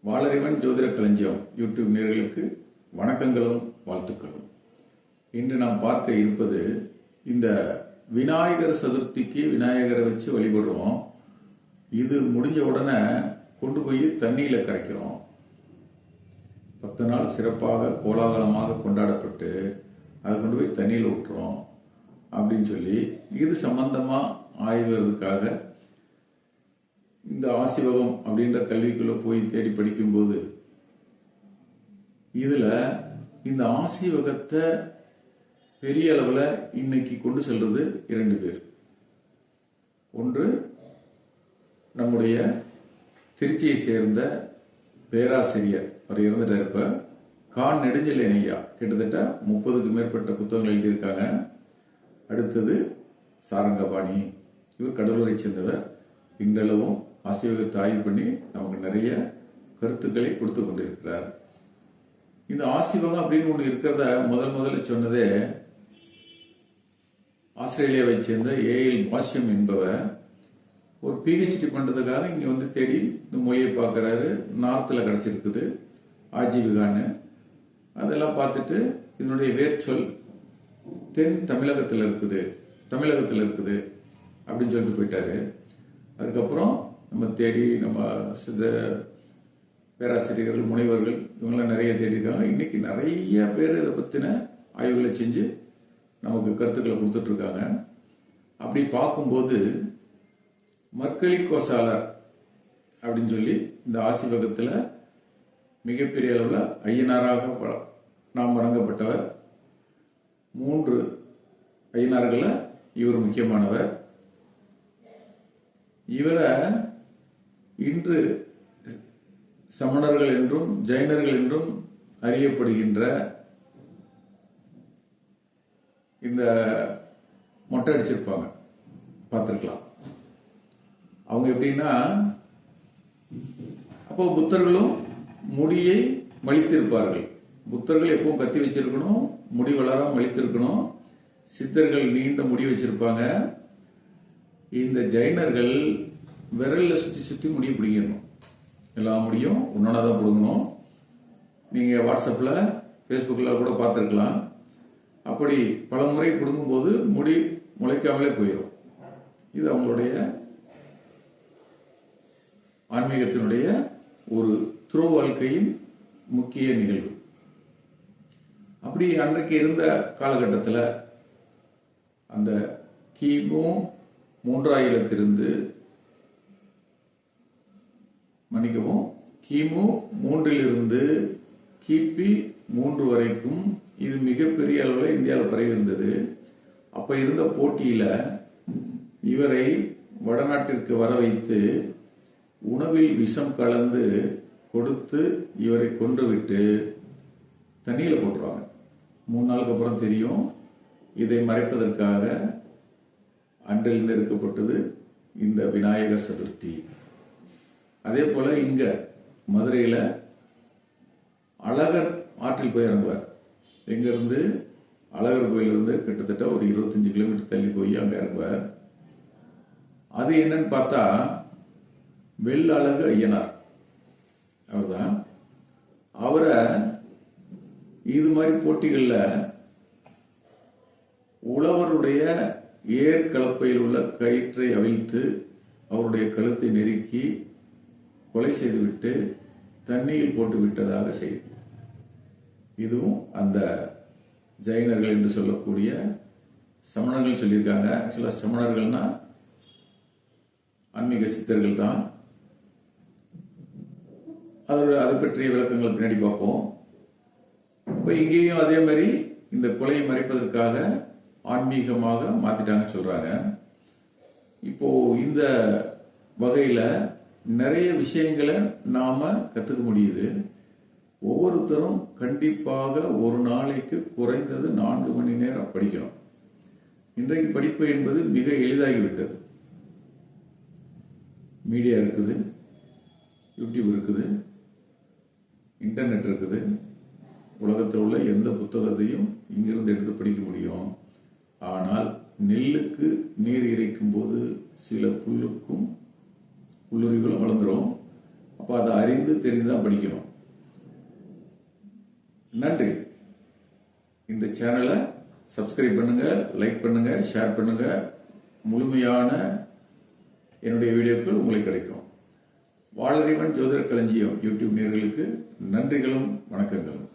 வாளறிவன் ஜோதிட களஞ்சியம் யூடியூப் நேயர்களுக்கு வணக்கங்களும் வாழ்த்துக்களும். இன்று நாம் பார்க்க இருப்பது இந்த விநாயகர் சதுர்த்திக்கு விநாயகரை வச்சு வழிபடுறோம். இது முடிஞ்ச உடனே கொண்டு போய் தண்ணியில் கரைக்கிறோம். 10 நாள் சிறப்பாக கோலாகலமாக கொண்டாடப்பட்டு அதை கொண்டு போய் தண்ணியில் விட்டுறோம் அப்படின்னு சொல்லி இது சம்பந்தமாக ஆய்வுகளுக்காக இந்த ஆசிவகம் அப்படின்ற கல்விக்குள்ள போய் தேடி படிக்கும்போது இதுல இந்த ஆசிவகத்தை பெரிய அளவில் இன்னைக்கு கொண்டு செல்றது 2 பேர். ஒன்று நம்முடைய திருச்சியை சேர்ந்த பேராசிரியர், அவர் இறந்துட்டார். இப்ப கான் நெடுஞ்செழியன், கிட்டத்தட்ட 30க்கு மேற்பட்ட புத்தகங்கள் எழுதியிருக்காங்க. அடுத்தது சாரங்கபாணி, இவர் கடலூரை சேர்ந்தவர். இன்றளவும் ஆசிவகத்தை ஆய்வு பண்ணி நமக்கு நிறைய கருத்துக்களை கொடுத்து கொண்டிருக்கிறார். இந்த ஆசிவகம் அப்படின்னு ஒன்று இருக்கிறத முதல்ல சொன்னதே ஆஸ்திரேலியாவை சேர்ந்த ஏஎல் பாஷ்யம் என்பவர் ஒரு பிஹெச்டி பண்றதுக்காக இங்க வந்து தேடி இந்த மொழியை பார்க்கிறாரு. நார்த்தில் கிடைச்சிருக்குது ஆஜீவிகான்னு. அதெல்லாம் பார்த்துட்டு இதனுடைய வேர்ச்சொல் தென் தமிழகத்தில் இருக்குது அப்படின்னு சொல்லிட்டு போயிட்டாரு. அதுக்கப்புறம் நம்ம தேடி நம்ம சித்த பேராசிரியர்கள், முனைவர்கள் இவங்களாம் நிறைய தேடிருக்காங்க. இன்னைக்கு நிறைய பேர் இதை பற்றின ஆய்வுகளை செஞ்சு நமக்கு கருத்துக்களை கொடுத்துட்டு இருக்காங்க. அப்படி பார்க்கும்போது மர்கலி கோசாலர் அப்படின்னு சொல்லி இந்த ஆசிவகத்தில் மிகப்பெரிய அளவில் ஐயனாராக நாம் வணங்கப்பட்டவர். 3 ஐயனார்களில் இவர் முக்கியமானவர். இவரை இன்று சமணர்கள் என்றும் ஜைனர்கள் என்றும் அறியப்படுகின்ற இந்த மொட்டை அடிச்சிருப்பாங்க, பார்த்திருக்கலாம். அவங்க எப்படின்னா, அப்போ புத்தர்களும் முடியை மலித்திருப்பார்கள். புத்தர்கள் எப்பவும் கத்தி வச்சிருக்கணும், முடி வளராம மலித்திருக்கணும். சித்தர்கள் நீண்ட முடி வச்சிருப்பாங்க. இந்த ஜைனர்கள் விரல்ல சுத்தி முடிய பிடிக்கணும். எல்லா முடியும் ஒன்னொன்னாதான் பிடுங்கணும். நீங்க வாட்ஸ்அப்ல ஃபேஸ்புக்கில் கூட பார்த்துருக்கலாம். அப்படி பல முறை பிடுங்கும் போது முடி முளைக்காமலே போயிடும். இது அவங்களுடைய ஆன்மீகத்தினுடைய ஒரு துறவு வாழ்க்கையின் முக்கிய நிகழ்வு. அப்படி அன்றைக்கு இருந்த காலகட்டத்தில் அந்த கிமு 3000 கிமு 3 கிபி 3 வரைக்கும் இது மிகப்பெரிய அளவில் இந்தியாவில் பரவி இருந்தது. அப்ப இருந்த போட்டியில இவரை வடநாட்டிற்கு வர வைத்து உணவில் விஷம் கலந்து கொடுத்து இவரை கொன்றுவிட்டு தண்ணியில போட்டுருவாங்க. 3 நாளுக்கு அப்புறம் தெரியும். இதை மறைப்பதற்காக அன்றிலிருந்து எடுக்கப்பட்டது இந்த விநாயகர் சதுர்த்தி. அதே போல இங்க மதுரையில அழகர் ஆற்றில் போய் இறங்குவார். எங்க இருந்து? அழகர் கோயிலிருந்து கிட்டத்தட்ட ஒரு 25 கிலோமீட்டர் தள்ளி போய் அங்க இறங்குவார். அது என்னன்னு பார்த்தா வெள்ளழகு ஐயனார் அவர்தான். அவரை இது மாதிரி போட்டிகள்ல உழவருடைய ஏற்கலப்பையில் உள்ள கயிற்றை அவிழ்த்து அவருடைய கழுத்தை நெருக்கி கொலை செய்துவிட்டு தண்ணியில் போட்டு விட்டதாக செய்தி. இதுவும் அந்த ஜைனர்கள் என்று சொல்லக்கூடிய சமணர்கள் சொல்லியிருக்காங்க. சில சமணர்கள்னா ஆன்மீக சித்தர்கள் தான். அதை பற்றிய விளக்கங்கள் பின்னாடி பார்ப்போம். இப்போ இங்கேயும் அதே மாதிரி இந்த கொலையை மறைப்பதற்காக ஆன்மீகமாக மாத்திட்டாங்கன்னு சொல்றாங்க. இப்போ இந்த வகையில நிறைய விஷயங்களை நாம கத்துக்க முடியுது. ஒவ்வொருத்தரும் கண்டிப்பாக ஒரு நாளைக்கு குறைந்தது 4 மணி நேரம் படிக்கணும். இன்றைக்கு படிப்பு என்பது மிக எளிதாகிவிட்டது. மீடியா இருக்குது, யூடியூப் இருக்குது, இன்டர்நெட் இருக்குது. உலகத்தில் உள்ள எந்த புத்தகத்தையும் இங்கிருந்து எடுத்து படிக்க முடியும். ஆனால் நெல்லுக்கு நீர் இறைக்கும் போது சில புல்லுரிகளும் வளர்ந்துடும். அப்போ அதை அறிந்து தெரிந்து தான் படிக்கணும். நன்றி. இந்த சேனலை சப்ஸ்கிரைப் பண்ணுங்க, லைக் பண்ணுங்க, ஷேர் பண்ணுங்க. முழுமையான என்னுடைய வீடியோக்கள் உங்களுக்கு கிடைக்கும். வாளறிவன் ஜோதிட களஞ்சியம் யூடியூப் நேயர்களுக்கு நன்றிகளும் வணக்கங்களும்.